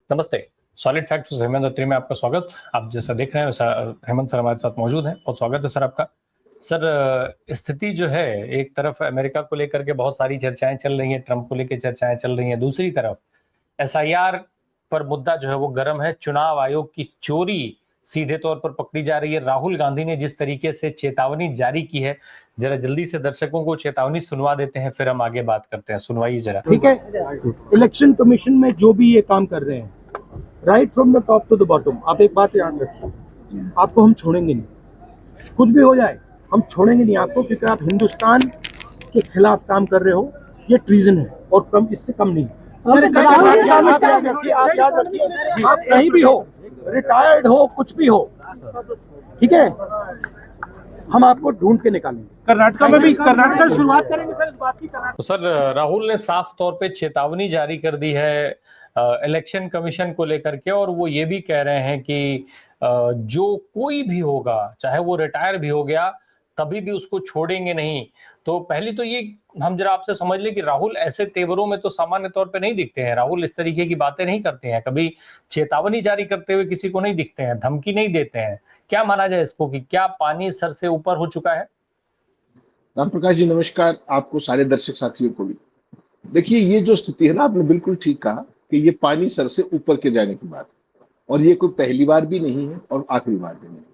नमस्ते। Solid facts से हेमंत अत्री में आपका स्वागत। आप जैसा देख रहे हैं वैसा हेमंत सर हमारे साथ मौजूद हैं और स्वागत है सर आपका। सर, स्थिति जो है, एक तरफ अमेरिका को लेकर के बहुत सारी चर्चाएं चल रही हैं, ट्रंप को लेकर चर्चाएं चल रही हैं, दूसरी तरफ एसआईआर पर मुद्दा जो है वो गर्म है। चुनाव आयोग की चोरी सीधे तौर पर पकड़ी जा रही है। राहुल गांधी ने जिस तरीके से चेतावनी जारी की है, जरा जल्दी से दर्शकों को चेतावनी सुनवा देते हैं, फिर हम आगे बात करते हैं। सुनवाइए जरा। ठीक है, इलेक्शन कमीशन में जो भी ये काम कर रहे हैं, right from the top to the bottom, आप एक बात याद रखिए, आपको हम छोड़ेंगे नहीं। कुछ भी हो जाए हम छोड़ेंगे नहीं आपको, क्योंकि आप हिंदुस्तान के खिलाफ काम कर रहे हो। ये ट्रीजन है और कम, इससे कम नहीं। आप याद रखिए, आप कहीं भी हो, रिटायर्ड हो, कुछ भी हो, ठीक है, हम आपको ढूंढ के निकालेंगे। कर्नाटका में भी, कर्नाटका शुरुआत करेंगे सर इस बात की। तो सर, राहुल ने साफ तौर पे चेतावनी जारी कर दी है इलेक्शन कमीशन को लेकर के, और वो ये भी कह रहे हैं कि जो कोई भी होगा, चाहे वो रिटायर भी हो गया, तभी भी उसको छोड़ेंगे नहीं। तो पहली तो ये हम जरा आपसे समझ लें कि राहुल ऐसे तेवरों में तो सामान्य तौर पे नहीं दिखते हैं। राहुल इस तरीके की बातें नहीं करते हैं, कभी चेतावनी जारी करते हुए किसी को नहीं दिखते हैं, धमकी नहीं देते हैं। क्या माना जाए इसको कि क्या पानी सर से ऊपर हो चुका है? राम प्रकाश जी नमस्कार, आपको सारे दर्शक साथियों को भी। देखिए, ये जो स्थिति है ना, आपने बिल्कुल ठीक कहा कि ये पानी सर से ऊपर के जाने की बात है, और ये कोई पहली बार भी नहीं है और आखिरी बार भी नहीं है।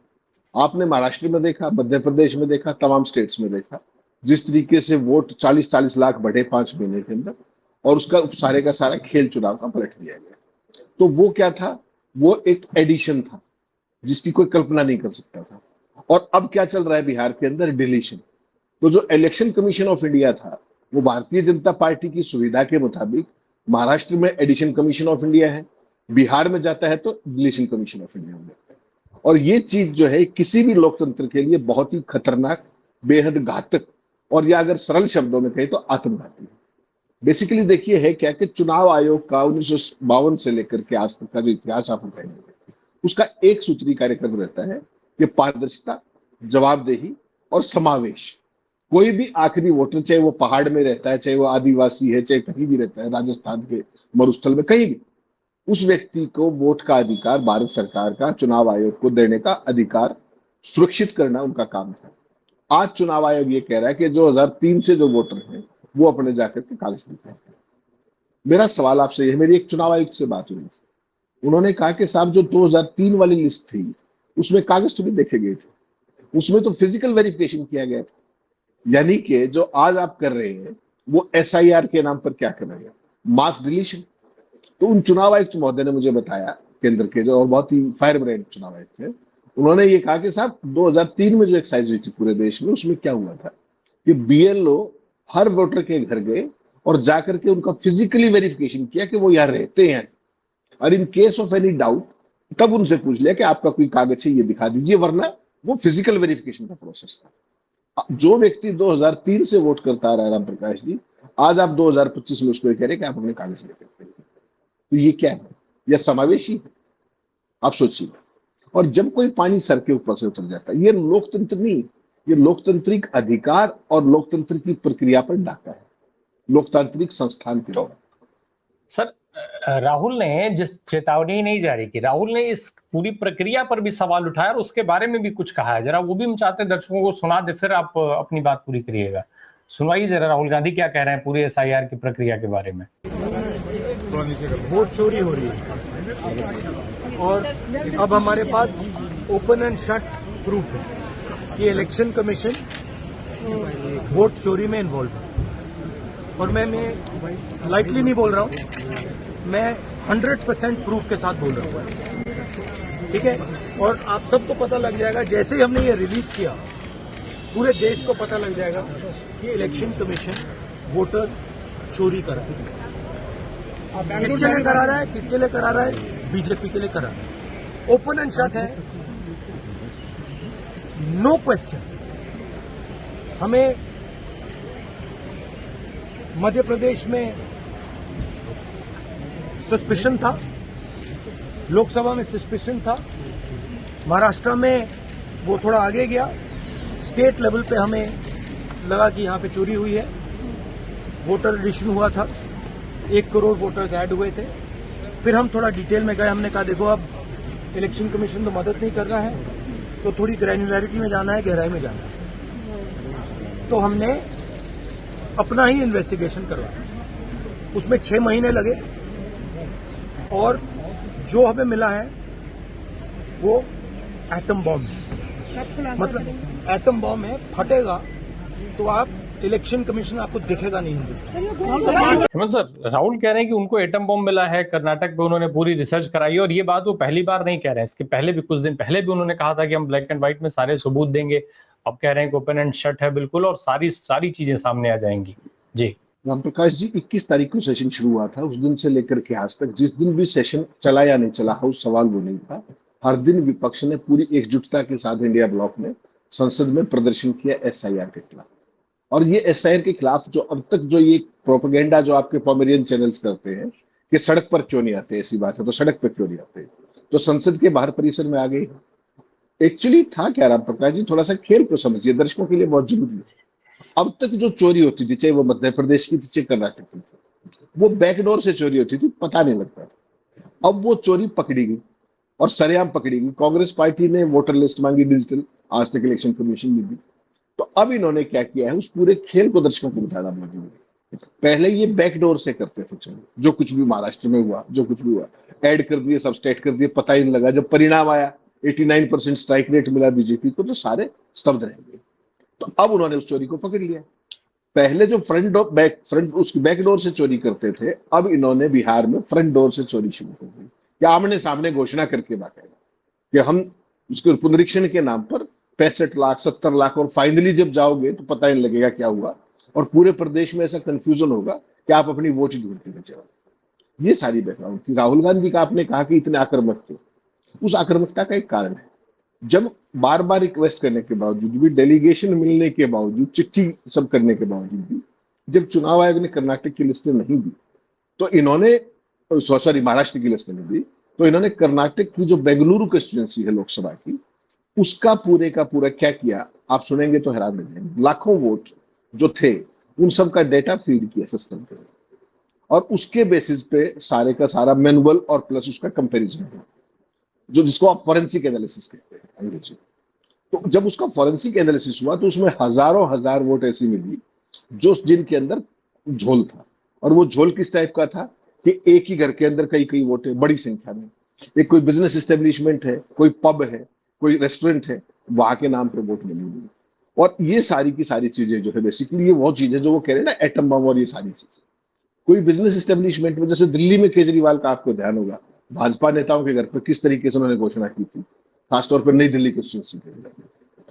आपने महाराष्ट्र में देखा, मध्य प्रदेश में देखा, तमाम स्टेट्स में देखा, जिस तरीके से वोट 40-40 लाख बढ़े 5 महीने के अंदर, और उसका सारे का सारा खेल चुनाव का पलट दिया गया। तो वो क्या था? वो एक एडिशन था जिसकी कोई कल्पना नहीं कर सकता था। और अब क्या चल रहा है बिहार के अंदर? डिलीशन। तो जो इलेक्शन कमीशन ऑफ इंडिया था, वो भारतीय जनता पार्टी की सुविधा के मुताबिक महाराष्ट्र में एडिशन कमीशन ऑफ इंडिया है, बिहार में जाता है तो डिलीशन कमीशन ऑफ इंडिया हो जाता है। और ये चीज जो है किसी भी लोकतंत्र के लिए बहुत ही खतरनाक, बेहद घातक, और या अगर सरल शब्दों में कहें तो आत्मघाती है। बेसिकली देखिए है क्या कि चुनाव आयोग का 1952 से लेकर के आज तक का जो इतिहास आप उठाएंगे, उसका एक सूत्री कार्यक्रम रहता है कि पारदर्शिता, जवाबदेही और समावेश। कोई भी आखिरी वोटर, चाहे वो पहाड़ में रहता है, चाहे वो आदिवासी है, चाहे कहीं भी रहता है, राजस्थान के मरुस्थल में कहीं भी, उस व्यक्ति को वोट का अधिकार भारत सरकार का चुनाव आयोग को देने का अधिकार सुरक्षित करना उनका काम था। आज चुनाव आयोग ये कह रहा है कि 2003 से जो वोटर हैं वो अपने जाकर के कागज दिखाएं। मेरा सवाल आपसे यह, मेरी एक चुनाव आयुक्त से बात हुई, उन्होंने कहा कि साहब जो 2003 वाली लिस्ट थी उसमें कागज तो नहीं देखे गए थे, उसमें तो फिजिकल वेरिफिकेशन किया गया था। यानी कि जो आज आप कर रहे हैं वो एसआईआर के नाम पर क्या कर रहे हैं? मास डिलीशन। तो उन चुनाव आयुक्त महोदय ने मुझे बताया, केंद्र के जो और बहुत ही फायर ब्रांड चुनाव आयुक्त थे, उन्होंने ये कहा कि साहब 2003 में जो एक्साइज हुई थी पूरे देश में, उसमें क्या हुआ था कि बीएलओ हर वोटर के घर गए और जाकर के उनका फिजिकली वेरिफिकेशन किया कि वो यहाँ रहते हैं, और in case of any doubt तब उनसे पूछ लिया कि आपका कोई कागज है ये दिखा दीजिए, वरना वो फिजिकल वेरिफिकेशन का प्रोसेस था। जो व्यक्ति 2003 से वोट करता आ रहा है राम प्रकाश जी, आज आप 2025 में उसको कह रहे हैं कि आप अपने कागज लेकर के, तो ये क्या है? यह समावेशी है? आप सोचिए। और जब कोई पानी सर के ऊपर से उतर जाता है, ये लोकतंत्र नहीं, ये लोकतांत्रिक अधिकार और लोकतंत्र की प्रक्रिया पर डाका है, लोकतांत्रिक संस्थान के तो सर, राहुल ने जिस चेतावनी नहीं जारी की, राहुल ने इस पूरी प्रक्रिया पर भी सवाल उठाया और उसके बारे में भी कुछ कहा है। जरा वो भी हम चाहते हैं दर्शकों को सुना दे, फिर आप अपनी बात पूरी करिएगा। सुनवाइए जरा राहुल गांधी क्या कह रहे हैं पूरी एसआईआर की प्रक्रिया के बारे में। वोट चोरी हो रही है और अब हमारे पास ओपन एंड शट प्रूफ है कि इलेक्शन कमीशन वोट चोरी में इन्वॉल्व है। और मैं लाइटली नहीं बोल रहा हूं, मैं 100% प्रूफ के साथ बोल रहा हूं, ठीक है। और आप सबको पता लग जाएगा, जैसे ही हमने ये रिलीज किया, पूरे देश को पता लग जाएगा कि इलेक्शन कमीशन वोटर चोरी करा है। किसके लिए करा रहा है? किसके लिए करा रहा है? बीजेपी के लिए करा रहा है। ओपन एंड शट है, नो क्वेश्चन। हमें मध्य प्रदेश में सस्पिशन था, लोकसभा में सस्पिशन था, महाराष्ट्र में वो थोड़ा आगे गया, स्टेट लेवल पे हमें लगा कि यहां पे चोरी हुई है। वोटर एडिशन हुआ था, 1 करोड़ वोटर्स ऐड हुए थे, फिर हम थोड़ा डिटेल में गए, हमने कहा देखो अब इलेक्शन कमीशन तो मदद नहीं कर रहा है, तो थोड़ी ग्रैन्युलरिटी में जाना है, गहराई में जाना है। तो हमने अपना ही इन्वेस्टिगेशन करवाया, उसमें 6 महीने लगे और जो हमें मिला है वो एटम बॉम्ब है। मतलब एटम बॉम्ब है, फटेगा तो आप इलेक्शन कमीशन आपको दिखेगा नहीं हिंदुस्तान। हेमंत सर, राहुल कह रहे हैं कि उनको एटम बॉम्ब मिला है, कर्नाटक पे उन्होंने पूरी रिसर्च कराई, और ये बात वो पहली बार नहीं कह रहे हैं, इसके पहले भी कुछ दिन पहले भी उन्होंने कहा था कि हम ब्लैक एंड व्हाइट में सारे सबूत देंगे। अब कह रहे हैं कि ओपन एंड शट है बिल्कुल, और सारी चीजें सामने आ जाएंगी। जी राम प्रकाश जी, 21 तारीख को सेशन शुरू हुआ था। उस दिन से लेकर के आज तक जिस दिन भी सेशन चला या नहीं चला, हाउस सवाल वो नहीं था। हर दिन विपक्ष ने पूरी एकजुटता के साथ इंडिया ब्लॉक में संसद में प्रदर्शन किया एसआईआर के खिलाफ। और ये एसआईआर के खिलाफ जो अब तक जो ये प्रोपेगेंडा जो आपके पॉमेरियन चैनल्स करते हैं कि सड़क पर क्यों नहीं आते, ऐसी बात है तो सड़क पर क्यों नहीं आते, तो संसद के बाहर परिसर में आ गए। एक्चुअली था क्या राम प्रकाश जी, थोड़ा सा खेल को समझिए, दर्शकों के लिए बहुत जरूरी है। अब तक जो चोरी होती थी, चाहे वो मध्य प्रदेश की थी चाहे कर्नाटक की थी, वो बैकडोर से चोरी होती थी, पता नहीं लगता था। अब वो चोरी पकड़ी गई और सरेआम पकड़ी गई। कांग्रेस पार्टी ने वोटर लिस्ट मांगी डिजिटल, आज तक इलेक्शन कमीशन ने दी। तो अब इन्होंने क्या किया है, उस पूरे खेल को दर्शकों को बिठाना मौजूद है। पहले ये बैकडोर से करते थे, चलो जो कुछ भी महाराष्ट्र में हुआ, जो कुछ भी हुआ ऐड कर दिए, सबस्टेट कर दिए, पता ही नहीं लगा। जब परिणाम आया 89% स्ट्राइक रेट मिला बीजेपी को, तो सारे स्तब्ध रह गए। तो अब उन्होंने उस चोरी को पकड़ लिया। पहले जो फ्रंट उसकी बैकडोर से चोरी करते थे, अब इन्होंने बिहार में फ्रंट डोर से चोरी शुरू कर दी। या आमने सामने घोषणा करके बाकायदा कि हम उसके पुनरीक्षण के नाम पर 65 लाख 70 लाख, और फाइनली जब जाओगे तो पता ही नहीं लगेगा क्या हुआ, और पूरे प्रदेश में ऐसा कंफ्यूजन होगा कि आप अपनी वोट ही ढूंढ के बचे। ये सारी बैकग्राउंड थी। राहुल गांधी का आपने कहा कि इतने आक्रामक थे, उस आक्रामकता का एक कारण है, जब बार बार रिक्वेस्ट करने के बावजूद भी, डेलीगेशन मिलने के बावजूद, चिट्ठी सब करने के बावजूद भी, जब चुनाव आयोग ने कर्नाटक की लिस्टें नहीं दी, तो इन्होंने सॉरी महाराष्ट्र की लिस्टें नहीं दी, तो इन्होंने कर्नाटक की जो बेंगलुरु कंस्टिट्यूएंसी है लोकसभा की, उसका पूरे का पूरा क्या किया, आप सुनेंगे तो हैरान रह जाएंगे। लाखों वोट जो थे उन सब का डेटा फीड किया सिस्टम पे, और उसके बेसिस पे सारे का सारा मैनुअल और प्लस उसका कंपैरिजन हुआ, जो जिसको आप फॉरेंसिक एनालिसिस कहते हैं अंग्रेजी। तो जब उसका फॉरेंसिक एनालिसिस हुआ तो उसमें हजारों हजार वोट ऐसी मिली जो जिनके अंदर झोल था। और वो झोल किस टाइप का था कि एक ही घर के अंदर कई कई वोट है बड़ी संख्या में, एक कोई बिजनेस एस्टेब्लिशमेंट है, कोई पब है, कोई रेस्टोरेंट है, वहां के नाम पे वोट मिली हुई। और ये सारी की सारी चीजें जो है बेसिकली ये वो चीजें जो वो कह रहे हैं ना एटम बम, और ये सारी चीजें कोई बिजनेस एस्टेब्लिशमेंट में, जैसे दिल्ली में केजरीवाल का आपको ध्यान होगा, भाजपा नेताओं के घर पर किस तरीके से उन्होंने घोषणा की थी, खासतौर पर नई दिल्ली कंस्टिट्यूंसी के अंदर,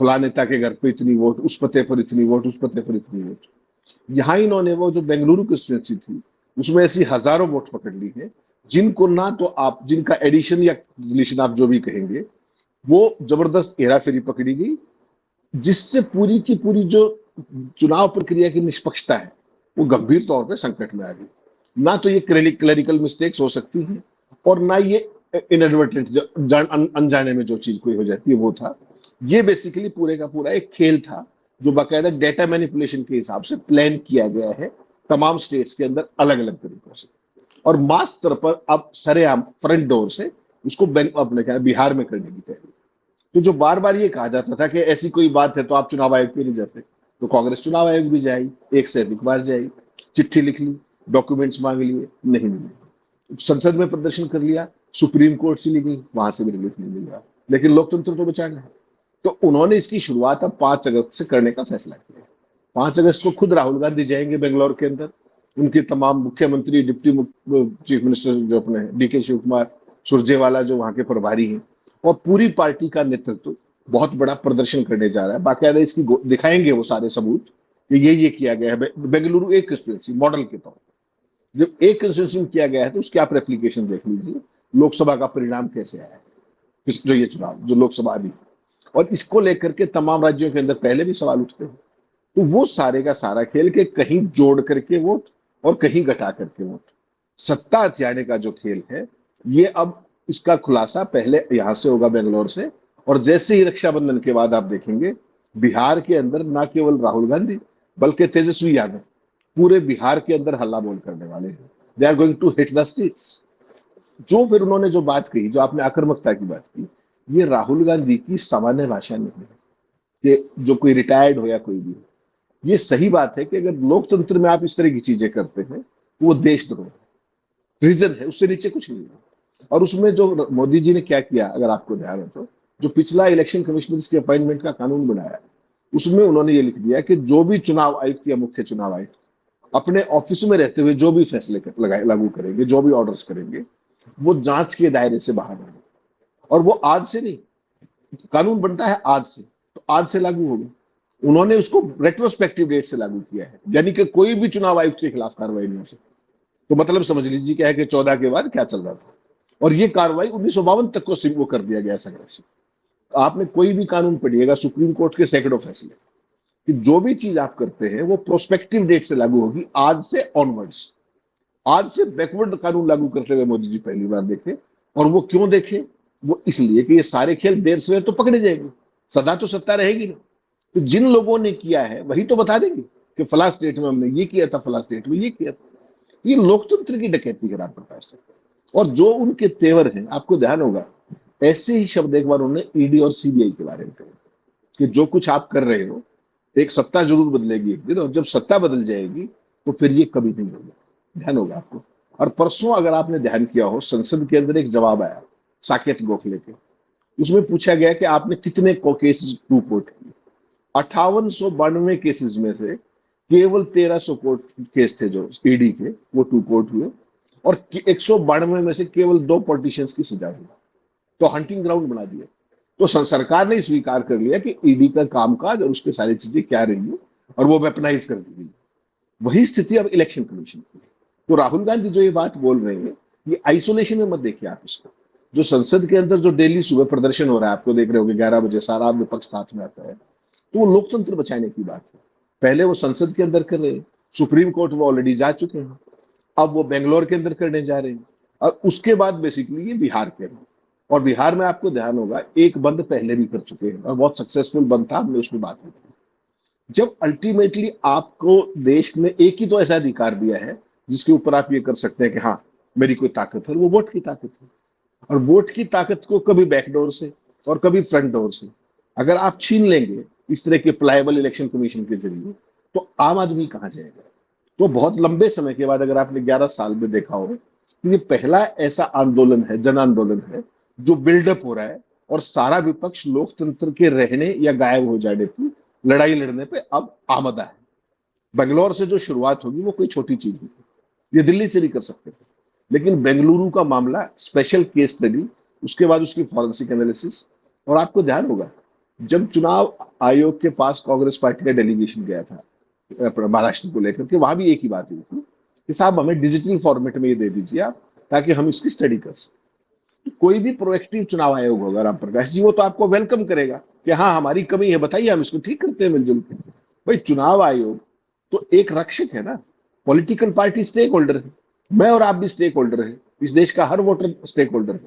फला नेता के घर पर इतनी वोट, उस पते पर इतनी वोट, उस पते पर इतनी वोट। यहाँ इन्होंने वो जो बेंगलुरु कंस्टिट्यूंसी थी उसमें ऐसी हजारों वोट पकड़ ली है, जिनको ना तो आप, जिनका एडिशन या डिलीशन आप जो भी कहेंगे, वो जबरदस्त हेराफेरी पकड़ी गई, जिससे पूरी की पूरी जो चुनाव प्रक्रिया की निष्पक्षता है वो गंभीर तौर पे संकट में आ गई। ना तो ये क्लरिकल मिस्टेक्स हो सकती हैं, और ना ये इनएडवर्टेंट अनजाने में जो चीज कोई हो जाती है वो था। ये बेसिकली पूरे का पूरा एक खेल था जो बाकायदा डेटा मैनिपुलेशन के हिसाब से प्लान किया गया है तमाम स्टेट्स के अंदर अलग अलग तरीकों से, और मास स्तर पर अब सरेआम फ्रंट डोर से उसको अपने क्या बिहार में करने की तैयारी। तो जो बार बार ये कहा जाता था कि ऐसी कोई बात है तो आप चुनाव आयोग पे नहीं जाते, तो कांग्रेस चुनाव आयोग भी जाई, एक से अधिक बार जाई, चिट्ठी लिख ली, डॉक्यूमेंट्स मांग लिए, नहीं मिले, संसद में प्रदर्शन कर लिया, सुप्रीम कोर्ट से ली गई, वहां से भी रिलीफ नहीं मिल रहा, लेकिन लोकतंत्र तो बचाना है। तो उन्होंने इसकी शुरुआत अब 5 अगस्त से करने का फैसला किया। 5 अगस्त को खुद राहुल गांधी जाएंगे बेंगलोर के अंदर, उनके तमाम मुख्यमंत्री, डिप्टी चीफ मिनिस्टर जो अपने डीके शिव कुमार सुरजेवाला जो वहां के प्रभारी हैं, और पूरी पार्टी का नेतृत्व बहुत बड़ा प्रदर्शन करने जा रहा है। बाकायदा इसकी दिखाएंगे वो सारे सबूत कि ये किया गया है। बेंगलुरु एक कंस्टिट्यूएंसी मॉडल के तौर पर जब एक कंस्टिट्यूएंसी में किया गया है तो उसकी आप रेप्लीकेशन देख लीजिए, लोकसभा का परिणाम कैसे आया है, जो ये चुनाव जो लोकसभा भी, और इसको लेकर के तमाम राज्यों के अंदर पहले भी सवाल उठते हैं। तो वो सारे का सारा खेल के कहीं जोड़ करके वोट और कहीं घटा करके वोट, सत्ता हथियाने का जो खेल है, ये अब इसका खुलासा पहले यहां से होगा बेंगलोर से, और जैसे ही रक्षाबंधन के बाद आप देखेंगे बिहार के अंदर ना केवल राहुल गांधी बल्कि तेजस्वी यादव पूरे बिहार के अंदर हल्ला बोल करने वाले हैं। They are going to hit the states. जो फिर उन्होंने जो बात कही, जो आपने आक्रामकता की बात की, ये राहुल गांधी की सामान्य भाषा नहीं है कि जो कोई रिटायर्ड हो या कोई भी हो। ये सही बात है कि अगर लोकतंत्र में आप इस तरह की चीजें करते हैं तो वो देशद्रोह रीजन है, उससे नीचे कुछ नहीं है। और उसमें जो मोदी जी ने क्या किया, अगर आपको ध्यान हो तो, जो पिछला इलेक्शन कमिश्नर की अपॉइंटमेंट का कानून बनाया, उसमें उन्होंने ये लिख दिया कि जो भी चुनाव आयुक्त या मुख्य चुनाव आयुक्त अपने ऑफिस में रहते हुए जो भी फैसले लागू करेंगे, जो भी ऑर्डर्स करेंगे, वो जांच के दायरे से बाहर होंगे। और वो आज से नहीं, कानून बनता है आज से, तो आज से लागू होगा। उन्होंने उसको रेट्रोस्पेक्टिव डेट से लागू किया है, यानी कि कोई भी चुनाव आयुक्त के खिलाफ कार्रवाई नहीं हो सकती। तो मतलब समझ लीजिए क्या है कि 14 के बाद क्या चल रहा था, और ये कार्रवाई 1952 तक को वो कर दिया गया संघर्ष। आपने कोई भी कानून पढ़िएगा, सुप्रीम कोर्ट के सैकड़ों फैसले, कि जो भी चीज आप करते हैं वो प्रोस्पेक्टिव डेट से लागू होगी, आज से ऑनवर्ड्स। आज से बैकवर्ड कानून लागू करते हुए मोदी जी पहली बार देखे। और वो क्यों देखे? वो इसलिए कि ये सारे खेल देर सवेर तो पकड़े जाएंगे, सदा तो सत्ता रहेगी नहीं। तो जिन लोगों ने किया है वही तो बता देंगे कि फला स्टेट में हमने ये किया था, फला स्टेट में ये किया था। ये लोकतंत्र की डकैती है रामप्रकाश से। और जो उनके तेवर हैं, आपको ध्यान होगा, ऐसे ही शब्द एक बार उन्होंने ईडी और सीबीआई के बारे में कहे कि जो कुछ आप कर रहे हो, एक सत्ता जरूर बदलेगी एक दिन, और जब सत्ता बदल जाएगी तो फिर ये कभी नहीं होगा। ध्यान होगा आपको। और परसों अगर आपने ध्यान किया हो, संसद के अंदर एक जवाब आया साकेत गोखले के, उसमें पूछा गया कि आपने कितने केसेस टू कोर्ट किए। 5892 केसेस में से केवल 1300 कोर्ट केस थे जो ईडी के, वो टू कोर्ट हुए। और 192 में से केवल 2 पॉलिटिशियंस की सजा हुई। तो हंटिंग ग्राउंड बना दिया। तो सरकार ने स्वीकार कर लिया कि ईडी का कामकाज और उसके सारी चीजें क्या रही है, और वो वेपनाइज कर दी गई। वही स्थिति अब इलेक्शन कमीशन की। तो राहुल गांधी जो ये बात बोल रहे हैं, ये आइसोलेशन में मत देखिए आप इसको। जो संसद के अंदर जो डेली सुबह प्रदर्शन हो रहा है, आपको देख रहे होंगे 11 बजे सारा विपक्ष साथ में आता है, तो वो लोकतंत्र बचाने की बात है। पहले वो संसद के अंदर कर रहे हैं, सुप्रीम कोर्ट वो ऑलरेडी जा चुके हैं, अब वो बेंगलोर के अंदर करने जा रहे हैं, और उसके बाद बेसिकली ये बिहार के हैं। और बिहार में आपको ध्यान होगा एक बंद पहले भी कर चुके हैं, और बहुत सक्सेसफुल बंद था, हमने उसमें बात की। जब अल्टीमेटली आपको देश ने एक ही तो ऐसा अधिकार दिया है जिसके ऊपर आप ये कर सकते हैं कि हाँ मेरी कोई ताकत है, वो वोट की ताकत है। और वोट की ताकत को कभी बैकडोर से और कभी फ्रंट डोर से अगर आप छीन लेंगे इस तरह के प्लायबल इलेक्शन कमीशन के जरिए, तो आम आदमी कहां जाएगा? तो बहुत लंबे समय के बाद अगर आपने 11 साल में देखा हो, तो ये पहला ऐसा आंदोलन है, जन आंदोलन है, जो बिल्डअप हो रहा है, और सारा विपक्ष लोकतंत्र के रहने या गायब हो जाने की लड़ाई लड़ने पे अब आमदा है। बेंगलोर से जो शुरुआत होगी वो कोई छोटी चीज नहीं, ये दिल्ली से भी कर सकते थे, लेकिन बेंगलुरु का मामला स्पेशल केस स्टडी, उसके बाद उसकी फॉरेंसिक एनालिसिस। और आपको ध्यान होगा जब चुनाव आयोग के पास कांग्रेस पार्टी का डेलीगेशन गया था महाराष्ट्र को लेकर के, वहां भी एक ही बात हुई थी कि साहब हमें डिजिटल फॉर्मेट में ये दे दीजिए आप, ताकि हम इसकी स्टडी कर सकें। तो कोई भी प्रोएक्टिव चुनाव आयोग होगा राम प्रकाश जी, वो तो आपको वेलकम करेगा कि हाँ हमारी कमी है, बताइए हम इसको ठीक करते हैं मिलजुल के। भाई चुनाव आयोग तो एक रक्षक है ना, पॉलिटिकल पार्टी स्टेक होल्डर है, मैं और आप भी स्टेक होल्डर है, इस देश का हर वोटर स्टेक होल्डर है।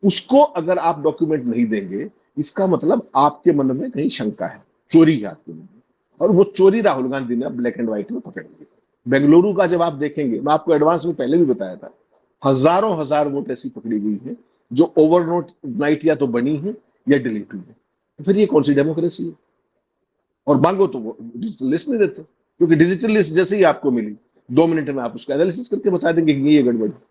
उसको अगर आप डॉक्यूमेंट नहीं देंगे, इसका मतलब आपके मन में कहीं शंका है, चोरी है आपके मन में। और वो चोरी राहुल गांधी ने ब्लैक एंड व्हाइट में पकड़ ली। बेंगलुरु का जब आप देखेंगे, मैं आपको एडवांस में पहले भी बताया था, हजारों हजार वोट ऐसी पकड़ी गई है जो ओवरनोट नाइट या तो बनी है या डिलीट हुई है। तो फिर ये कौन सी डेमोक्रेसी है? और मांगो तो वो डिजिटल लिस्ट नहीं देते, क्योंकि डिजिटल लिस्ट जैसे ही आपको मिली 2 मिनट में आप उसका एनालिसिस करके बता देंगे कि ये गड़बड़ है।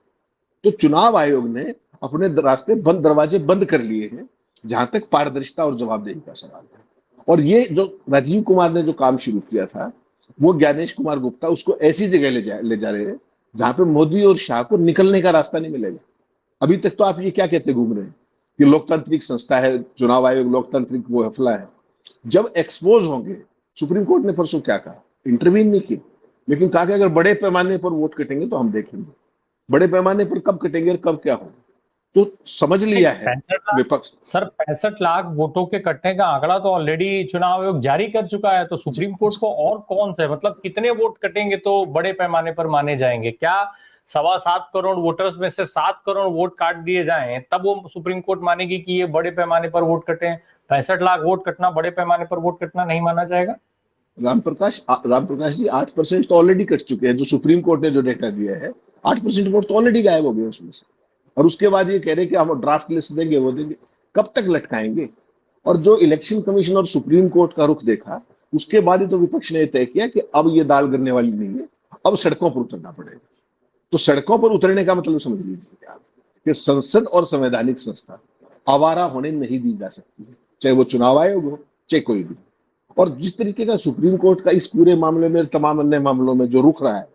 तो चुनाव आयोग ने अपने रास्ते बंद, दरवाजे बंद कर लिए हैं जहां तक पारदर्शिता और जवाबदेही का सवाल है। और ये जो राजीव कुमार ने जो काम शुरू किया था, वो ज्ञानेश कुमार गुप्ता उसको ऐसी जगह ले जा रहे हैं जहां पे मोदी और शाह को निकलने का रास्ता नहीं मिलेगा। अभी तक तो आप ये क्या कहते घूम रहे हैं कि लोकतांत्रिक संस्था है चुनाव आयोग, लोकतांत्रिक वो हफला है। जब एक्सपोज होंगे, सुप्रीम कोर्ट ने परसों क्या कहा, इंटरवीन नहीं किया, लेकिन कहा कि अगर बड़े पैमाने पर वोट कटेंगे तो हम देखेंगे। बड़े पैमाने पर कब कटेंगे और कब क्या होगा, तो समझ लिया है विपक्ष। सर 65 लाख वोटों के कटने का आंकड़ा तो ऑलरेडी चुनाव आयोग जारी कर चुका है, तो सुप्रीम कोर्ट को और कौन से, मतलब कितने वोट कटेंगे तो बड़े पैमाने पर माने जाएंगे? क्या 7.25 करोड़ वोटर्स में से 7 करोड़ वोट काट दिए जाएं तब वो सुप्रीम कोर्ट मानेगी कि ये बड़े पैमाने पर वोट कटे हैं? 65 लाख वोट कटना बड़े पैमाने पर वोट कटना नहीं माना जाएगा? राम प्रकाश जी 8% तो ऑलरेडी कट चुके हैं। जो सुप्रीम कोर्ट ने जो डेटा दिया है, 8% वोट तो ऑलरेडी गायब हो गए उसमें से। और उसके बाद ये कह रहे हैं कि हम ड्राफ्ट लिस्ट देंगे, वो देंगे। कब तक लटकाएंगे? और जो इलेक्शन कमीशन और सुप्रीम कोर्ट का रुख देखा, उसके बाद ही तो विपक्ष ने तय किया कि अब ये दाल गिरने वाली नहीं है, अब सड़कों पर उतरना पड़ेगा। तो सड़कों पर उतरने का मतलब समझ लीजिए आप कि संसद और संवैधानिक संस्था आवारा होने नहीं दी जा सकती है, चाहे वो चुनाव आयोग हो, चाहे कोई भी। और जिस तरीके का सुप्रीम कोर्ट का इस पूरे मामले में, तमाम अन्य मामलों में जो रुख रहा है,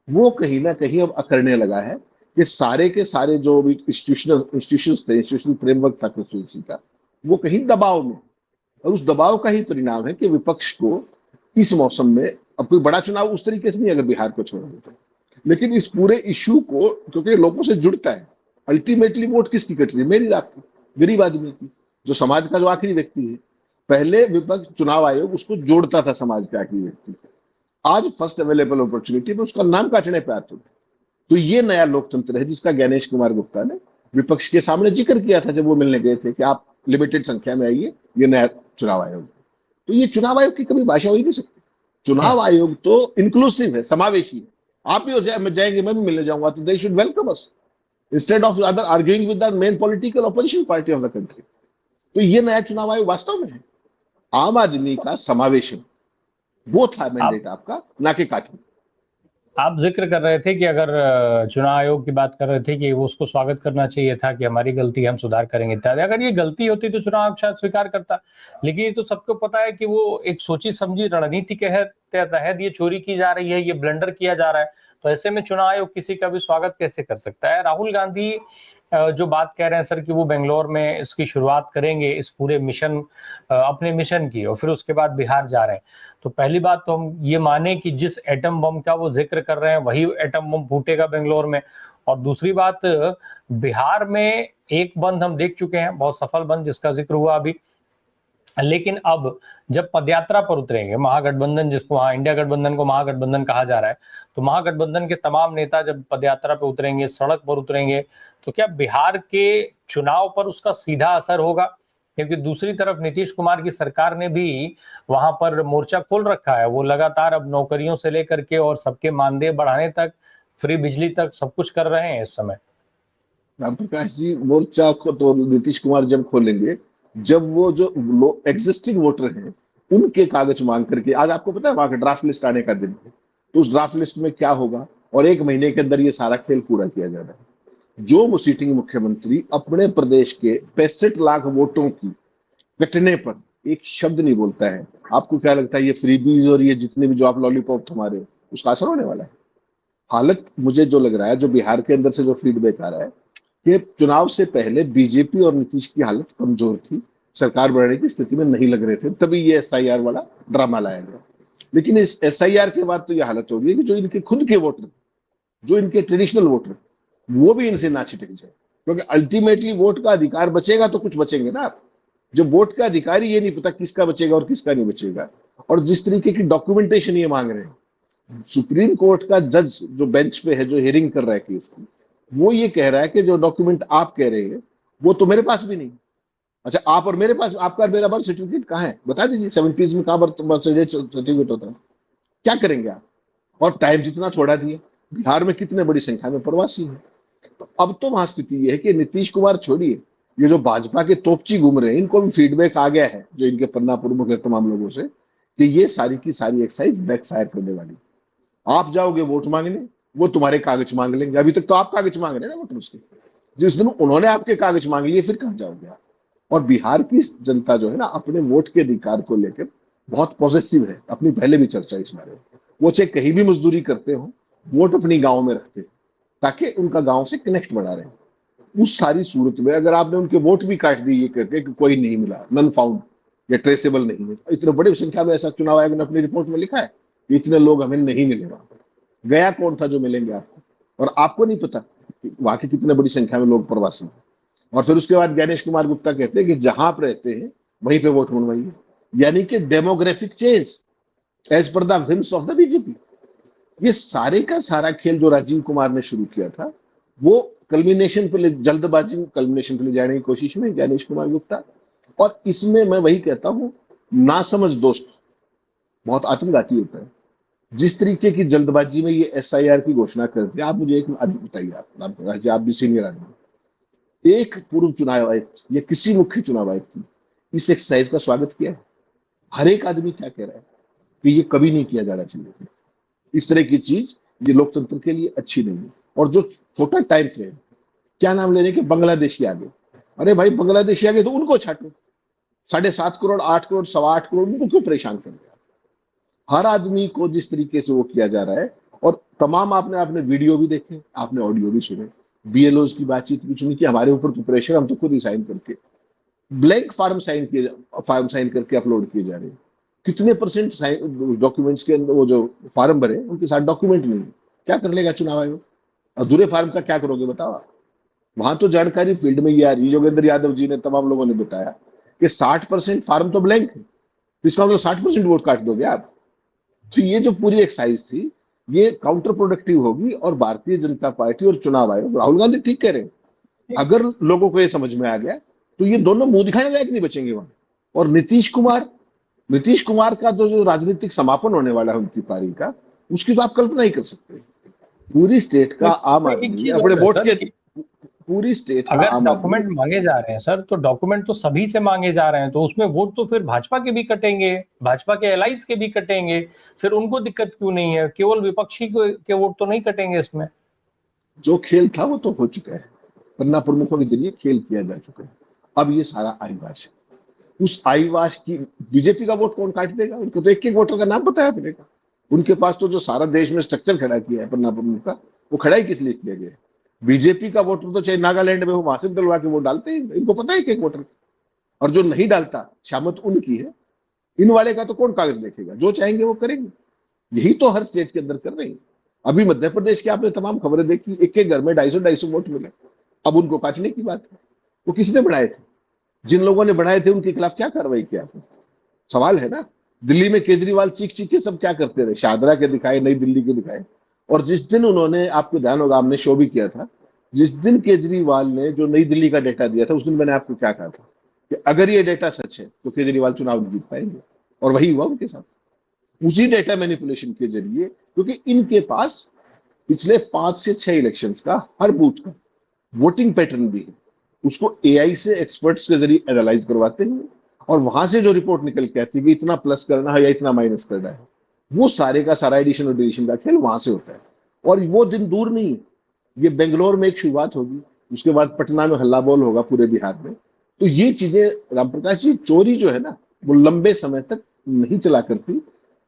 वो कहीं ना कहीं अब अकड़ने लगा है कि सारे के सारे जो भी इंस्टीट्यूशनल फ्रेमवर्क था कॉन्स्टिट्यूंसी का, वो कहीं दबाव में। और उस दबाव का ही परिणाम है कि विपक्ष को इस मौसम में, अब कोई बड़ा चुनाव उस तरीके से नहीं अगर बिहार को छोड़ देते, लेकिन इस पूरे इश्यू को, क्योंकि लोगों से जुड़ता है, अल्टीमेटली वोट किसकी कट रही है? मेरी, आपकी, गरीब आदमी की, जो समाज का जो आखिरी व्यक्ति है। पहले विपक्ष, चुनाव आयोग उसको जोड़ता था समाज के आखिरी व्यक्ति को, आज फर्स्ट अवेलेबल अपॉर्चुनिटी में उसका नाम काटने पे आते। तो ये नया लोकतंत्र है जिसका ज्ञानेश कुमार गुप्ता ने विपक्ष के सामने जिक्र किया था जब वो मिलने गए थे कि आप लिमिटेड संख्या में आइए, ये नया चुनाव आयोग। तो ये चुनाव आयोग की कभी भाषा हो ही नहीं सकती। चुनाव आयोग तो इंक्लूसिव है, समावेशी है। आप भी हो जाएंगे, मैं भी मिलने जाऊंगा, तो they should welcome us instead of other arguing with the main political opposition party of the country. तो ये नया चुनाव आयोग वास्तव में है आम आदमी का समावेशन, वो था मैंडेट आपका, ना कि काटना। आप जिक्र कर रहे थे कि अगर चुनाव आयोग की बात कर रहे थे कि वो उसको स्वागत करना चाहिए था कि हमारी गलती, हम सुधार करेंगे इत्यादि। अगर ये गलती होती तो चुनाव आयोग शायद स्वीकार करता, लेकिन ये तो सबको पता है कि वो एक सोची समझी रणनीति के तहत ये चोरी की जा रही है, ये ब्लंडर किया जा रहा है। तो ऐसे में चुनाव आयोग किसी का भी स्वागत कैसे कर सकता है? राहुल गांधी जो बात कह रहे हैं सर कि वो बेंगलोर में इसकी शुरुआत करेंगे, इस पूरे मिशन, अपने मिशन की, और फिर उसके बाद बिहार जा रहे हैं। तो पहली बात तो हम ये माने कि जिस एटम बम का वो जिक्र कर रहे हैं वही एटम बम फूटेगा बेंगलोर में। और दूसरी बात, बिहार में एक बंद हम देख चुके हैं, बहुत सफल बंद जिसका जिक्र हुआ अभी, लेकिन अब जब पदयात्रा पर उतरेंगे महागठबंधन, जिसको वहां इंडिया गठबंधन को महागठबंधन कहा जा रहा है, तो महागठबंधन के तमाम नेता जब पदयात्रा पर उतरेंगे, सड़क पर उतरेंगे, तो क्या बिहार के चुनाव पर उसका सीधा असर होगा? क्योंकि दूसरी तरफ नीतीश कुमार की सरकार ने भी वहां पर मोर्चा खोल रखा है। वो लगातार अब नौकरियों से लेकर के और सबके मानदेय बढ़ाने तक, फ्री बिजली तक सब कुछ कर रहे हैं इस समय। राम प्रकाश जी, मोर्चा को तो नीतीश कुमार जब खोलेंगे, जब वो जो एग्जिस्टिंग वोटर हैं उनके कागज मांग करके, आज आपको पता है वहां का ड्राफ्ट लिस्ट आने का दिन है, तो उस ड्राफ्ट लिस्ट में क्या होगा, और 1 महीने के अंदर ये सारा खेल पूरा किया जा रहा है। जो सीटिंग मुख्यमंत्री अपने प्रदेश के 65 लाख वोटों की कटने पर एक शब्द नहीं बोलता है, आपको क्या लगता है ये फ्रीबीज और ये जितने भी जो आप लॉलीपॉप थमा रहे हो उसका असर होने वाला है? हालत मुझे जो लग रहा है, जो बिहार के अंदर से जो फीडबैक आ रहा है कि चुनाव से पहले बीजेपी और नीतीश की हालत कमजोर थी, सरकार बनाने की स्थिति में नहीं लग रहे थे, तभी ये एसआईआर वाला ड्रामा लाया गया। लेकिन इस एसआईआर के बाद तो यह हालत हो गई कि जो इनके खुद के वोटर, जो इनके ट्रेडिशनल वोटर, वो भी इनसे ना छिटक जाए, क्योंकि अल्टीमेटली वोट का अधिकार बचेगा तो कुछ बचेंगे ना आप। जब वोट का अधिकार ही ये नहीं पता किसका बचेगा और किसका नहीं बचेगा, और जिस तरीके की डॉक्यूमेंटेशन ये मांग रहे हैं, सुप्रीम कोर्ट का जज जो बेंच पे है, जो हियरिंग कर रहा है केस की, वो ये कह रहा है कि जो डॉक्यूमेंट आप कह रहे हैं वो तो मेरे पास भी नहीं। अच्छा, आप और मेरे पास, आपका और मेरा बर्थ सर्टिफिकेट कहाँ है बता दीजिए, 70s में कहाँ बर्थ सर्टिफिकेट होता है? क्या करेंगे आप? और टाइम जितना छोड़ा दिए, बिहार में कितने बड़ी संख्या में प्रवासी हैं। तो अब तो वहां स्थिति यह है कि नीतीश कुमार छोड़िए, ये जो भाजपा के तोपची घूम रहे हैं, इनको भी फीडबैक आ गया है जो इनके पन्ना प्रमुख है तमाम लोगों से, कि ये सारी की सारी एक्सरसाइज बैकफायर करने वाली। आप जाओगे वोट मांगने, वो तुम्हारे कागज मांग लेंगे। अभी तक तो आप कागज मांग रहे हैं ना वोटर्स के, जिस दिन उन्होंने आपके कागज मांग लिए फिर कहां जाओगे आप? और बिहार की जनता जो है ना, अपने वोट के अधिकार को लेकर बहुत पॉजिटिव है। अपनी पहले भी चर्चा इस बारे में, वो चाहे कहीं भी मजदूरी करते हो, वोट अपनी गांव में रखते हैं ताकि उनका गांव से कनेक्ट बना रहे। उस सारी सूरत में अगर आपने उनके वोट भी काट दिए ये करके कि कोई नहीं मिला, नन फाउंड या ट्रेसेबल नहीं है, इतने बड़ी संख्या में, ऐसा चुनाव आयोग ने अपनी रिपोर्ट में लिखा है, इतने लोग हमें नहीं मिले। वहां पर गया कौन था जो मिलेंगे आपको? और आपको नहीं पता वहां की कितने बड़ी संख्या में लोग प्रवासी हैं। और फिर उसके बाद ज्ञानेश कुमार गुप्ता कहते हैं कि जहां आप रहते हैं वहीं पे वोट बनवाइए, यानी कि demographic change as per the whims of the BJP. ये सारे का सारा खेल जो राजीव कुमार ने शुरू किया था, वो कल्मिनेशन पे, जल्दबाजी कल्मिनेशन पे ले जाने की कोशिश में ज्ञानेश कुमार गुप्ता। और इसमें मैं वही कहता हूं, नासमझ दोस्त बहुत आत्मघाती होता है। जिस तरीके की जल्दबाजी में ये एसआईआर की घोषणा कर दी, आप मुझे एक बताइए, आप राम प्रकाश जी, आप भी सीनियर आदमी, एक पूर्व चुनाव आयुक्त या किसी मुख्य चुनाव आयुक्त ने इस एक्सरसाइज का स्वागत किया है? हर एक आदमी क्या कह रहा है कि ये कभी नहीं किया जाना चाहिए। इस तरह की चीज ये लोकतंत्र के लिए अच्छी नहीं है। और जो छोटा टाइम फ्रेम, क्या नाम लेने के, बांग्लादेशी आ गए। अरे भाई, बांग्लादेशी आ गए तो उनको छाटो। 7.5 करोड़, 8 करोड़, 8.25 करोड़, उनको क्यों परेशान कर रहे? हर आदमी को जिस तरीके से वो किया जा रहा है, और तमाम आपने वीडियो भी देखे, आपने ऑडियो भी सुने, बीएलओ की बातचीत भी सुनी कि हमारे ऊपर तो प्रेशर, हम तो खुद ही साइन करके ब्लैंक फॉर्म साइन करके अपलोड किए जा रहे हैं। कितने परसेंट डॉक्यूमेंट्स के अंदर वो जो फॉर्म भरे उनके साथ डॉक्यूमेंट नहीं है। क्या कर लेगा चुनाव आयोग? अधूरे फॉर्म का क्या करोगे बताओ आप? वहां तो जानकारी फील्ड में ये आ रही है, योगेंद्र यादव जी ने, तमाम लोगों ने बताया कि 60% फॉर्म तो ब्लैंक है, तो इसका मतलब 60% वोट काट दोगे आप। तो ये जो पूरी एक्सरसाइज थी, ये काउंटर प्रोडक्टिव होगी। और भारतीय जनता पार्टी और चुनाव आयोग, राहुल गांधी ठीक कह रहे हैं, अगर लोगों को ये समझ में आ गया तो ये दोनों मुंह दिखाने लायक नहीं बचेंगे वहां। और नीतीश कुमार का जो राजनीतिक समापन होने वाला है उनकी पारी का, उसकी तो आप कल्पना ही कर सकते हैं। पूरी स्टेट का आम एक आदमी चीज अपने और है वोट सर, के, पूरी स्टेट का अगर आम आदमी, डॉक्यूमेंट मांगे जा रहे हैं सर, तो डॉक्यूमेंट तो सभी से मांगे जा रहे हैं, तो उसमें वोट तो फिर भाजपा के भी कटेंगे, भाजपा के एलाइज के भी कटेंगे। फिर उनको दिक्कत क्यों नहीं है? केवल विपक्षी के वोट तो नहीं कटेंगे इसमें। जो खेल था वो तो हो चुका है, पन्ना प्रमुखों के जरिए खेल किया जा चुका है। अब ये सारा आईवाश है। उस आईवाश की बीजेपी का वोट कौन काट देगा? उनको तो एक एक वोटर का नाम बताया पड़ेगा। उनके पास तो जो सारा देश में स्ट्रक्चर खड़ा किया है पन्ना प्रमुख का, वो खड़ा ही किस लिए किया गया है? बीजेपी का वोटर तो चाहे नागालैंड में हो, वहां से डलवा के वोट डालते हैं, इनको पता है एक एक वोटर। और जो नहीं डालता, शामत उनकी है। इन वाले का तो कौन कागज देखेगा? जो चाहेंगे वो करेंगे। यही तो हर स्टेट के अंदर कर रहे हैं। अभी मध्य प्रदेश की आपने तमाम खबरें देखी, एक एक घर में 250 वोट मिले। अब उनको काटने की बात है। वो किसने बढ़ाए थे? जिन लोगों ने बढ़ाए थे उनके खिलाफ क्या कार्रवाई किया आपने? सवाल है ना। दिल्ली में केजरीवाल चीख चीख के सब क्या करते रहे, शाहदरा के दिखाए, नई दिल्ली के दिखाए। और जिस दिन उन्होंने, आपको ध्यान होगा, हमने शो भी किया था, जिस दिन केजरीवाल ने जो नई दिल्ली का डेटा दिया था, उस दिन मैंने आपको क्या कहा था कि अगर ये डेटा सच है तो केजरीवाल चुनाव नहीं जीत पाएंगे। और वही हुआ उनके साथ, उसी डेटा मैनिपुलेशन के जरिए। क्योंकि इनके पास पिछले 5 से 6 इलेक्शंस का हर बूथ का वोटिंग पैटर्न भी है। उसको एआई से एक्सपर्ट्स के जरिए एनालाइज करवाते हैं, और वहां से जो रिपोर्ट निकल के आती है कि इतना प्लस करना है या इतना माइनस करना है, वो सारे का सारा एडिशन और डिलीशन का खेल वहां से होता है। और वो दिन दूर नहीं है। ये बेंगलोर में एक शुरुआत होगी, उसके बाद पटना में हल्ला बोल होगा पूरे बिहार में। तो ये चीजें, रामप्रकाश जी, चोरी जो है ना, वो लंबे समय तक नहीं चला करती।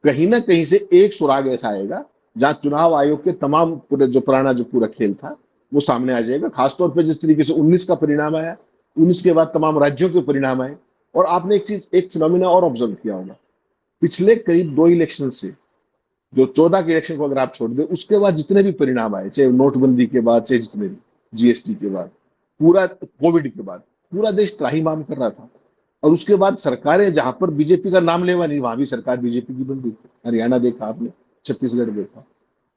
कहीं ना कहीं से एक सुराग ऐसा आएगा जहां चुनाव आयोग के तमाम पूरे जो पुराना जो पूरा खेल था वो सामने आ जाएगा। खासतौर पर जिस तरीके से 19 का परिणाम आया, 19 के बाद तमाम राज्यों के परिणाम आए। और आपने एक फिनोमिना और ऑब्जर्व किया होगा, पिछले करीब 2 इलेक्शन से, जो 14 के इलेक्शन को अगर आप छोड़ दे, उसके बाद जितने भी परिणाम आए, चाहे नोटबंदी के बाद, चाहे जितने भी जीएसटी के बाद, पूरा कोविड के बाद, पूरा देश त्राहिमाम कर रहा था। और उसके बाद सरकारें, जहां पर बीजेपी का नाम लेवा नहीं, वहां भी सरकार बीजेपी की बन गई। हरियाणा देखा आपने, छत्तीसगढ़ देखा।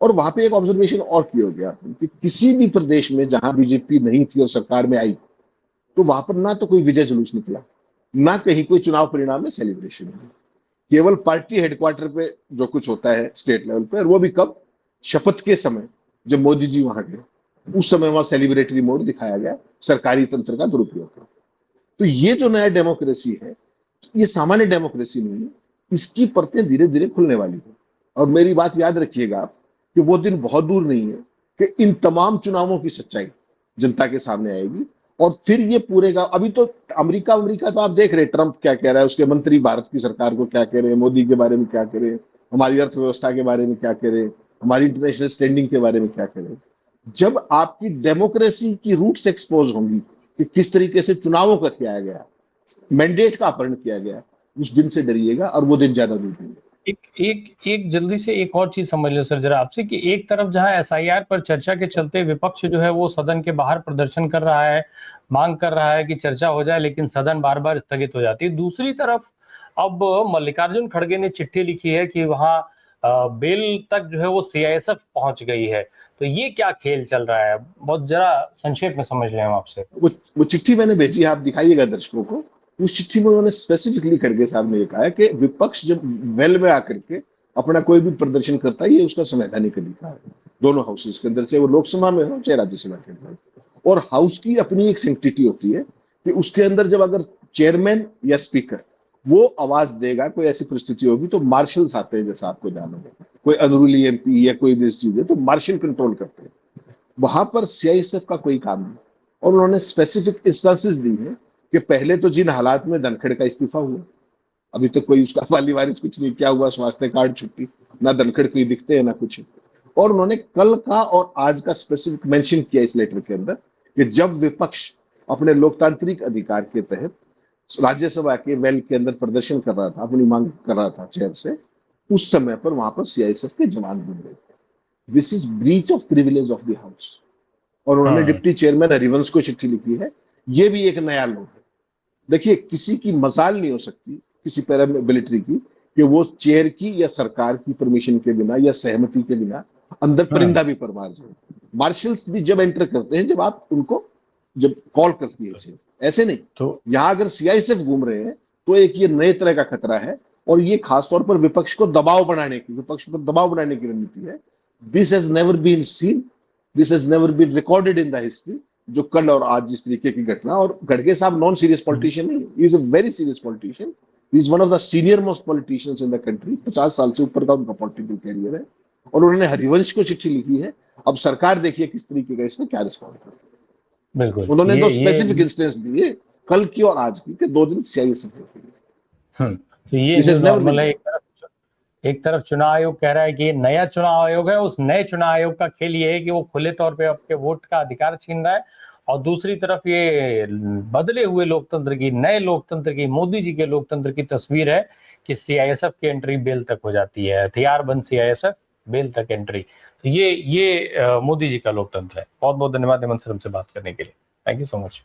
और वहां पे एक ऑब्जर्वेशन और किया गया आपने कि किसी भी प्रदेश में जहां बीजेपी नहीं थी और सरकार में आई, तो वहां पर ना तो कोई विजय जुलूस निकला, ना कहीं कोई चुनाव परिणाम में सेलिब्रेशन हुई। केवल पार्टी हेडक्वार्टर पे जो कुछ होता है स्टेट लेवल पे, और वो भी कब? शपथ के समय, जब मोदी जी वहां गए, उस समय वहां सेलिब्रेटरी मोड दिखाया गया, सरकारी तंत्र का दुरुपयोग था। तो ये जो नया डेमोक्रेसी है, ये सामान्य डेमोक्रेसी नहीं है। इसकी परतें धीरे धीरे खुलने वाली है। और मेरी बात याद रखिएगा आप कि वो दिन बहुत दूर नहीं है कि इन तमाम चुनावों की सच्चाई जनता के सामने आएगी। और फिर ये पूरे का, अभी तो अमेरिका तो आप देख रहे हैं, ट्रंप क्या कह रहा है, उसके मंत्री भारत की सरकार को क्या कह रहे हैं, मोदी के बारे में क्या कह रहे हैं, हमारी अर्थव्यवस्था के बारे में क्या कह रहे हैं, हमारी इंटरनेशनल स्टैंडिंग के बारे में क्या कह रहे हैं। जब आपकी डेमोक्रेसी की रूट्स एक्सपोज होंगी कि किस तरीके से चुनावों का किया गया, मैंडेट का अपहरण किया गया, उस दिन से डरिएगा। और वो दिन ज्यादा दूर नहीं है। एक जल्दी से एक और चीज समझ ले सर जरा आपसे, कि एक तरफ जहां एसआईआर पर चर्चा के चलते विपक्ष जो है वो सदन के बाहर प्रदर्शन कर रहा है, मांग कर रहा है कि चर्चा हो जाए, लेकिन सदन बार बार स्थगित हो जाती है। दूसरी तरफ अब मल्लिकार्जुन खड़गे ने चिट्ठी लिखी है कि वहां बेल तक जो है वो सीआईएसएफ पहुंच गई है। तो ये क्या खेल चल रहा है? बहुत जरा संक्षेप में समझ लें हम आपसे। वो चिट्ठी मैंने भेजी है, आप दिखाइएगा दर्शकों को। उस चिट्ठी में उन्होंने स्पेसिफिकली खड़गे साहब ने कहा है कि विपक्ष जब वेल में आकर के अपना कोई भी प्रदर्शन करता है, ये उसका संवैधानिक अधिकार है, दोनों हाउसेज के अंदर, चाहे वो लोकसभा में हो चाहे राज्यसभा के अंदर। और हाउस की अपनी एक सेंक्टिटी होती है कि उसके अंदर जब अगर चेयरमैन या स्पीकर वो आवाज देगा, कोई ऐसी परिस्थिति होगी तो मार्शल्स आते हैं, जैसा आपको जानना है, कोई अनरूली एमपी या कोई भी चीज है तो मार्शल कंट्रोल करते हैं। वहां पर सीआईएसएफ का कोई काम नहीं। और उन्होंने स्पेसिफिक इंस्टेंसेस दी है कि पहले तो जिन हालात में धनखड़ का इस्तीफा हुआ, अभी तक कोई उसका वाली वारिस कुछ नहीं, क्या हुआ, स्वास्थ्य कार्ड छुट्टी, ना धनखड़ कोई दिखते हैं ना कुछ। और उन्होंने कल का और आज का स्पेसिफिक मेंशन किया इस लेटर के अंदर कि जब विपक्ष अपने लोकतांत्रिक अधिकार के तहत राज्यसभा के वेल के अंदर प्रदर्शन कर रहा था, अपनी मांग कर रहा था चेयर से, उस समय पर वहां पर सीआईएसएफ के जवान घूम रहे थे। This is breach of privilege of the house. और उन्होंने डिप्टी चेयरमैन हरिवंश को चिट्ठी लिखी है। ये भी एक नया लॉ है। देखिए, किसी की मजाल नहीं हो सकती किसी पैरामिलिट्री की कि वो चेयर की या सरकार की परमिशन के बिना या सहमति के बिना अंदर परिंदा भी परवार जाए। मार्शल्स भी जब एंटर करते हैं, जब आप उनको जब कॉल करती है चेयर, ऐसे नहीं। तो यहां अगर सीआईएसएफ घूम रहे हैं तो एक ये नए तरह का खतरा है। और ये खासतौर पर विपक्ष को दबाव बनाने की, विपक्ष पर दबाव बनाने की रणनीति है। This has never been seen, this has never been recorded in the history. जो कल और आज जिस तरीके की घटना, और खड़गे साहब नॉन सीरियस पॉलिटिशियन नहीं, he is a very serious politician, he is one of the senior most politicians in the country. 50 साल से ऊपर का उनका पॉलिटिकल कैरियर है। और उन्होंने हरिवंश को चिट्ठी लिखी है। अब सरकार देखिए किस तरीके का इसमें क्या रिस्पॉन्ड करती है। बिल्कुल, उन्होंने दो स्पेसिफिक इंस्टेंस दिए, कल की और आज की, के 2 दिन सीआईएसएफ के। तो ये नॉर्मल है। एक तरफ चुनाव आयोग कह रहा है कि ये नया चुनाव आयोग है, उस नए चुनाव आयोग का खेल ये है कि वो खुले तौर पे आपके वोट का अधिकार छीन रहा है। और दूसरी तरफ ये बदले हुए लोकतंत्र की, नए लोकतंत्र की, मोदी जी के लोकतंत्र की तस्वीर है कि सीआईएसएफ की एंट्री बेल तक हो जाती है, हथियार बंद सीआईएसएफ, बेल तक एंट्री। तो ये मोदी जी का लोकतंत्र है। बहुत बहुत धन्यवाद हेमंत सर हमसे बात करने के लिए। Thank you so much.